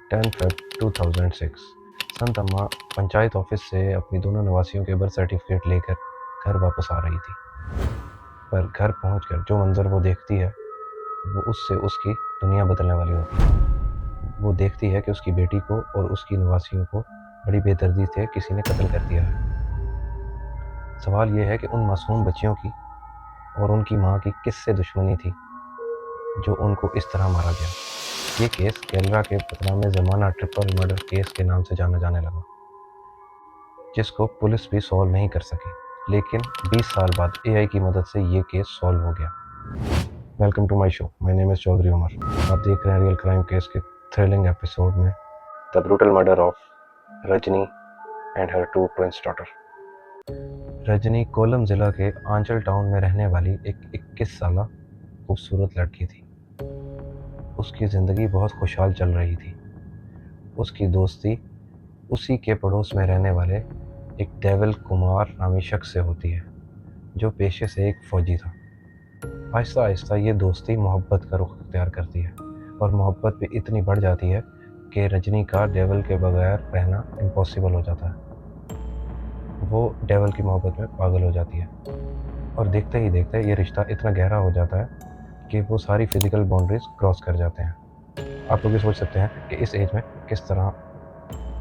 10 Feb 2006 संत अम्मा panchayat office से अपनी दोनों निवासियों के बर्थ सर्टिफिकेट लेकर घर वापस आ रही थी। पर घर पहुंचकर जो मंजर वो देखती है वो उससे उसकी दुनिया बदलने वाली होती है। वो देखती है कि उसकी बेटी को और उसकी निवासियों को बड़ी बेदर्दी से किसी ने कत्ल कर दिया है। सवाल ये है कि उन मासूम बच्चियों की और उनकी माँ की किससे दुश्मनी थी जो उनको इस तरह मारा गया। ये केस केरला के बदनाम ज़माना ट्रिपल मर्डर केस के नाम से जाना जाने लगा, जिसको पुलिस भी सॉल्व नहीं कर सकी। लेकिन 20 साल बाद एआई की मदद से ये केस सॉल्व हो गया। Welcome to my show, my name is Chaudhary Umar. आप देख रहे हैं रियल क्राइम केस के थ्रिलिंग एपिसोड में the brutal murder of Rajni and her two twins daughter. Rajni Kollam ज़िला के आंचल टाउन में रहने वाली एक 21 साल खूबसूरत लड़की थी। उसकी ज़िंदगी बहुत खुशहाल चल रही थी। उसकी दोस्ती उसी के पड़ोस में रहने वाले एक डेविल कुमार नामी शख्स से होती है, जो पेशे से एक फ़ौजी था। आहिस्ता आहिस्ता ये दोस्ती मोहब्बत का रुख अख्तियार करती है और मोहब्बत भी इतनी बढ़ जाती है कि रजनी का डेविल के बगैर रहना इम्पॉसिबल हो जाता है। वो डेविल की मोहब्बत में पागल हो जाती है और देखते ही देखते ये रिश्ता इतना गहरा हो जाता है कि वो सारी फिज़िकल बाउंड्रीज क्रॉस कर जाते हैं। आप लोग भी सोच सकते हैं कि इस एज में किस तरह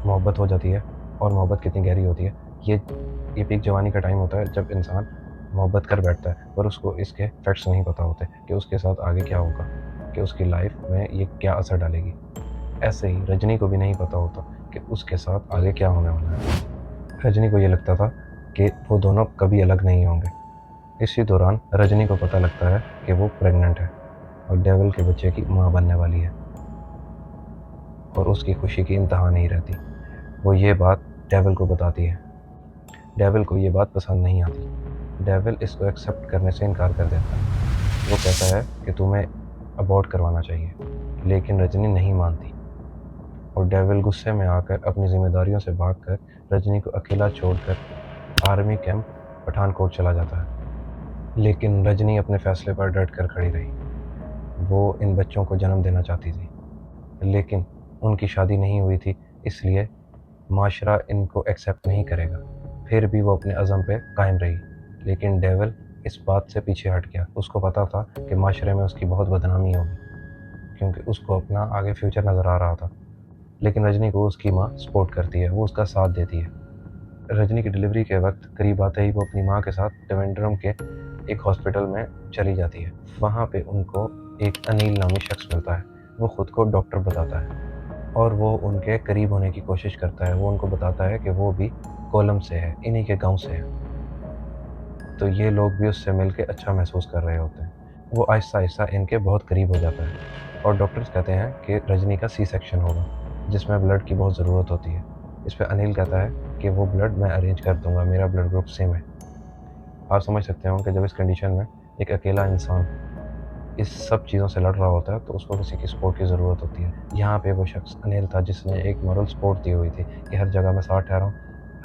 मोहब्बत हो जाती है और मोहब्बत कितनी गहरी होती है। ये पीक जवानी का टाइम होता है जब इंसान मोहब्बत कर बैठता है, पर उसको इसके फैक्ट्स नहीं पता होते कि उसके साथ आगे क्या होगा, कि उसकी लाइफ में ये क्या असर डालेगी। ऐसे ही रजनी को भी नहीं पता होता कि उसके साथ आगे क्या होने वाला है। रजनी को ये लगता था कि वो दोनों कभी अलग नहीं होंगे। इसी दौरान रजनी को पता लगता है कि वो प्रेग्नेंट है और डेविल के बच्चे की माँ बनने वाली है, और उसकी खुशी की इंतहा नहीं रहती। वो ये बात डेविल को बताती है। डेविल को ये बात पसंद नहीं आती। डेविल इसको एक्सेप्ट करने से इनकार कर देता है। वो कहता है कि तुम्हें अबॉर्ट करवाना चाहिए, लेकिन रजनी नहीं मानती और डेविल गुस्से में आकर अपनी जिम्मेदारियों से भागकर रजनी को अकेला छोड़कर आर्मी कैंप पठानकोट चला जाता है। लेकिन रजनी अपने फैसले पर डट कर खड़ी रही। वो इन बच्चों को जन्म देना चाहती थी, लेकिन उनकी शादी नहीं हुई थी, इसलिए माशरा इनको एक्सेप्ट नहीं करेगा। फिर भी वो अपने अज़म पे कायम रही। लेकिन डेविल इस बात से पीछे हट गया। उसको पता था कि माशरे में उसकी बहुत बदनामी होगी, क्योंकि उसको अपना आगे फ्यूचर नज़र आ रहा था। लेकिन रजनी को उसकी माँ सपोर्ट करती है, वो उसका साथ देती है। रजनी की डिलीवरी के वक्त करीब आते ही वो अपनी माँ के साथ त्रिवेंद्रम के एक हॉस्पिटल में चली जाती है। वहाँ पे उनको एक अनिल नामी शख्स मिलता है। वो खुद को डॉक्टर बताता है और वो उनके करीब होने की कोशिश करता है। वो उनको बताता है कि वो भी कोल्लम से है, इन्हीं के गांव से है। तो ये लोग भी उससे मिलके अच्छा महसूस कर रहे होते हैं। वो आहिस्ता आहिस्ता इनके बहुत करीब हो जाता है और डॉक्टर्स कहते हैं कि रजनी का सी सेक्शन होगा, जिसमें ब्लड की बहुत ज़रूरत होती है। इस पर अनिल कहता है कि वो ब्लड मैं अरेंज कर दूंगा, मेरा ब्लड ग्रुप सेम है। आप समझ सकते हो कि जब इस कंडीशन में एक अकेला इंसान इस सब चीज़ों से लड़ रहा होता है तो उसको किसी की सपोर्ट की ज़रूरत होती है। यहाँ पे वो शख्स अनिल था, जिसने एक मॉरल सपोर्ट दी हुई थी कि हर जगह मैं साथ ठहरा हूँ।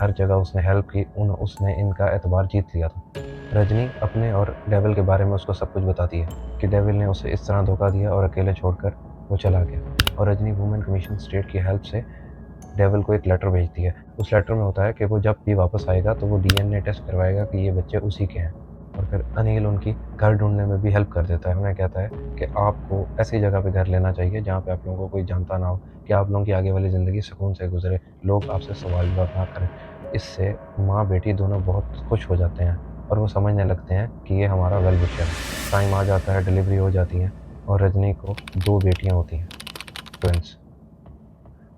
हर जगह उसने हेल्प की, उसने इनका एतबार जीत लिया था। रजनी अपने और डेविल के बारे में उसको सब कुछ बताती है कि डेविल ने उसे इस तरह धोखा दिया और अकेले छोड़कर वो चला गया। और रजनी वुमेन कमीशन स्टेट की हेल्प से डेविल को एक लेटर भेजती है। उस लेटर में होता है कि वो जब भी वापस आएगा तो वो डीएनए टेस्ट करवाएगा कि ये बच्चे उसी के हैं। और फिर अनिल उनकी घर ढूंढने में भी हेल्प कर देता है। उन्हें कहता है कि आपको ऐसी जगह पे घर लेना चाहिए जहाँ पे आप लोगों को कोई जानता ना हो, कि आप लोगों की आगे वाली ज़िंदगी सुकून से गुजरे, लोग आपसे सवाल जवाब ना करें। इससे माँ बेटी दोनों बहुत खुश हो जाते हैं और वो समझने लगते हैं कि ये हमारा वेल विशर है। टाइम आ जाता है, डिलीवरी हो जाती है और रजनी को 2 बेटियाँ होती हैं, ट्विंस।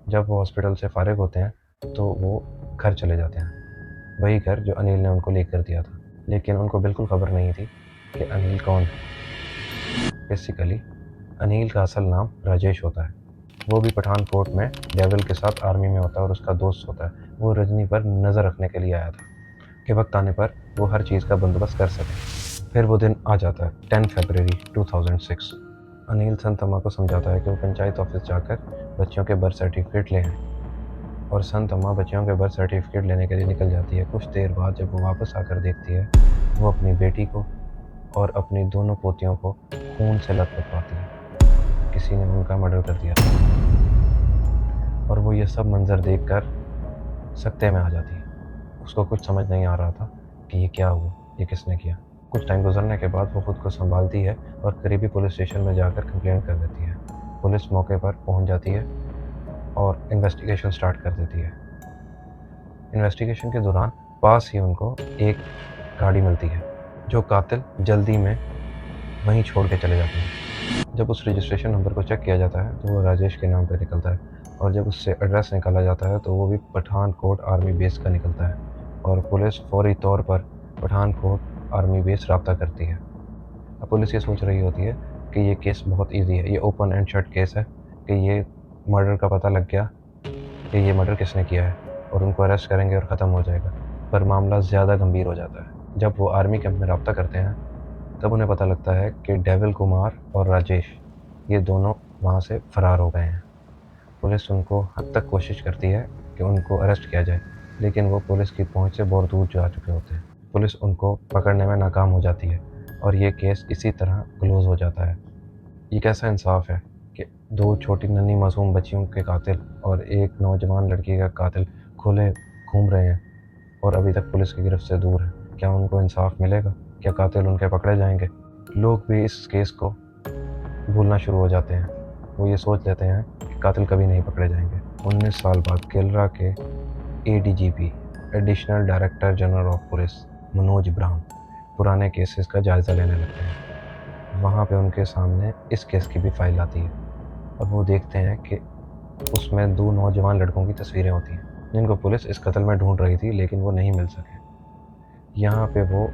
जब वो हॉस्पिटल से फारिग होते हैं तो वो घर चले जाते हैं, वही घर जो अनिल ने उनको लेकर दिया था। लेकिन उनको बिल्कुल खबर नहीं थी कि अनिल कौन है। बेसिकली अनिल का असल नाम राजेश होता है। वो भी पठानकोट में डेविल के साथ आर्मी में होता है और उसका दोस्त होता है। वो रजनी पर नज़र रखने के लिए आया था कि वक्त आने पर वो हर चीज़ का बंदोबस्त कर सके। फिर वो दिन आ जाता है, 10 फरवरी 2006। अनिल संतमा को समझाता है कि वो पंचायत ऑफिस जाकर बच्चों के बर्थ सर्टिफिकेट ले आए, और संतमा बच्चियों के बर्थ सर्टिफिकेट लेने के लिए निकल जाती है। कुछ देर बाद जब वो वापस आकर देखती है, वो अपनी बेटी को और अपनी दोनों पोतियों को खून से लथपथ पाती है। किसी ने उनका मर्डर कर दिया था। और वो ये सब मंज़र देखकर सकते में आ जाती है। उसको कुछ समझ नहीं आ रहा था कि ये क्या हुआ, ये किसने किया। कुछ टाइम गुजरने के बाद वो खुद को संभालती है और करीबी पुलिस स्टेशन में जाकर कंप्लेंट कर देती है। पुलिस मौके पर पहुंच जाती है और इन्वेस्टिगेशन स्टार्ट कर देती है। इन्वेस्टिगेशन के दौरान पास ही उनको एक गाड़ी मिलती है जो कातिल जल्दी में वहीं छोड़ के चले जाते हैं। जब उस रजिस्ट्रेशन नंबर को चेक किया जाता है तो वो राजेश के नाम पर निकलता है, और जब उससे एड्रेस निकाला जाता है तो वो भी पठानकोट आर्मी बेस का निकलता है, और पुलिस फौरी तौर पर पठानकोट आर्मी बेस रब्ता करती है। अब पुलिस ये सोच रही होती है कि ये केस बहुत ईजी है, ये ओपन एंड शट केस है कि ये मर्डर का पता लग गया कि ये मर्डर किसने किया है और उनको अरेस्ट करेंगे और ख़त्म हो जाएगा। पर मामला ज़्यादा गंभीर हो जाता है। जब वो आर्मी कैंप में रब्ता करते हैं तब उन्हें पता लगता है कि डेविल कुमार और राजेश ये दोनों वहाँ से फ़रार हो गए हैं। पुलिस उनको हद तक कोशिश करती है कि उनको अरेस्ट किया जाए, लेकिन वो पुलिस की पहुंच से बहुत दूर जा चुके होते हैं। पुलिस उनको पकड़ने में नाकाम हो जाती है और ये केस इसी तरह क्लोज़ हो जाता है। ये कैसा इंसाफ है कि दो छोटी नन्ही मासूम बच्चियों के कातिल और एक नौजवान लड़की का कातिल खुले घूम रहे हैं और अभी तक पुलिस की गिरफ्त से दूर है। क्या उनको इंसाफ मिलेगा? क्या कातिल उनके पकड़े जाएंगे? लोग भी इस केस को भूलना शुरू हो जाते हैं। वो ये सोच लेते हैं कि कातिल कभी नहीं पकड़े जाएंगे। 19 साल बाद केरला के ADGP additional director general of police Manoj Abraham पुराने केसेस का जायज़ा लेने लगते हैं। वहाँ पे उनके सामने इस केस की भी फाइल आती है और वो देखते हैं कि उसमें दो नौजवान लड़कों की तस्वीरें होती हैं जिनको पुलिस इस कत्ल में ढूंढ रही थी, लेकिन वो नहीं मिल सके। यहाँ पे वो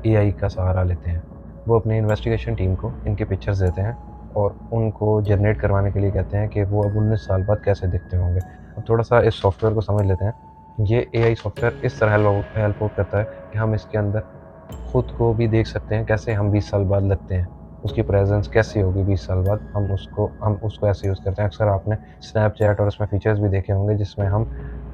एआई का सहारा लेते हैं। वो अपनी इन्वेस्टिगेशन टीम को इनके पिक्चर्स देते हैं और उनको जनरेट करवाने के लिए कहते हैं कि वो अब 19 साल बाद कैसे दिखते होंगे। अब थोड़ा सा इस सॉफ्टवेयर को समझ लेते हैं। ये एआई सॉफ्टवेयर इस तरह हेल्प आउट करता है कि हम इसके अंदर खुद को भी देख सकते हैं कैसे हम 20 साल बाद लगते हैं। उसकी प्रेजेंस कैसी होगी 20 साल बाद, हम उसको ऐसे यूज़ करते हैं। अक्सर आपने स्नैपचैट और इसमें फीचर्स भी देखे होंगे जिसमें हम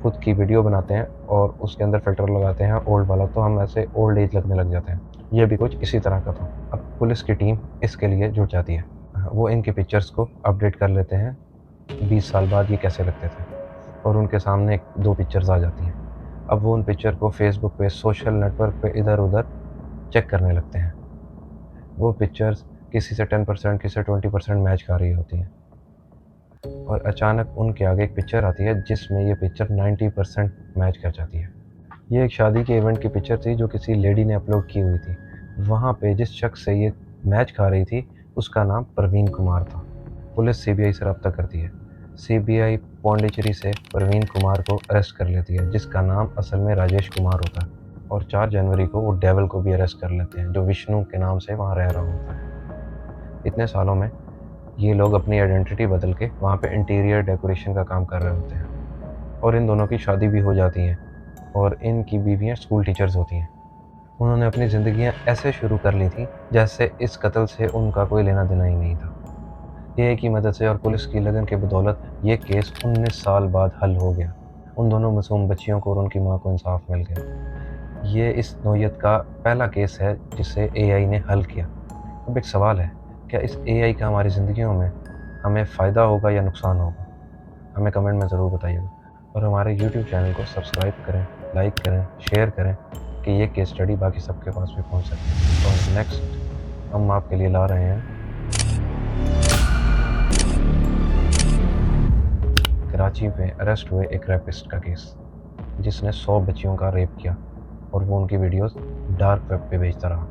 खुद की वीडियो बनाते हैं और उसके अंदर फ़िल्टर लगाते हैं ओल्ड वाला, तो हम ऐसे ओल्ड एज लगने लग जाते हैं। ये भी कुछ इसी तरह का था। अब पुलिस की टीम इसके लिए जुट जाती है। वो इनके पिक्चर्स को अपडेट कर लेते हैं 20 साल बाद ये कैसे लगते थे, और उनके सामने 2 पिक्चर्स आ जाती हैं। अब वो उन पिक्चर को फेसबुक पे, सोशल नेटवर्क पे इधर-उधर चेक करने लगते हैं। वो पिक्चर्स किसी से 10%, किसी से 20% मैच खा रही होती हैं, और अचानक उनके आगे एक पिक्चर आती है जिसमें ये पिक्चर 90% मैच कर जाती है। ये एक शादी के इवेंट की पिक्चर थी जो किसी लेडी ने अपलोड की हुई थी। वहाँ पे जिस शख्स से ये मैच खा रही थी उसका नाम प्रवीण कुमार था। पुलिस सीबीआई से रब्ता करती है। सीबीआई पौंडीचेरी से प्रवीण कुमार को अरेस्ट कर लेती है जिसका नाम असल में राजेश कुमार होता है, और 4 जनवरी को वो डेविल को भी अरेस्ट कर लेते हैं जो विष्णु के नाम से वहाँ रह रहा होता है। इतने सालों में ये लोग अपनी आइडेंटिटी बदल के वहाँ पे इंटीरियर डेकोरेशन का काम कर रहे होते हैं, और इन दोनों की शादी भी हो जाती है और इनकी बीवियाँ स्कूल टीचर्स होती हैं। उन्होंने अपनी ज़िंदगियाँ ऐसे शुरू कर ली थी जैसे इस कत्ल से उनका कोई लेना देना ही नहीं था। एआई की मदद से और पुलिस की लगन की बदौलत ये केस 19 साल बाद हल हो गया। उन दोनों मासूम बच्चियों को और उनकी माँ को इंसाफ मिल गया। ये इस नौयत का पहला केस है जिसे एआई ने हल किया। अब एक सवाल है, क्या इस एआई का हमारी ज़िंदगियों में हमें फ़ायदा होगा या नुकसान होगा? हमें कमेंट में ज़रूर बताइएगा, और हमारे यूट्यूब चैनल को सब्सक्राइब करें, लाइक करें, शेयर करें कि ये केस स्टडी बाकी सबके पास भी पहुंच सके। और नेक्स्ट हम आपके लिए ला रहे हैं कराची में अरेस्ट हुए एक रेपिस्ट का केस जिसने 100 बच्चियों का रेप किया और वो उनकी वीडियोस डार्क वेब पे भेजता रहा।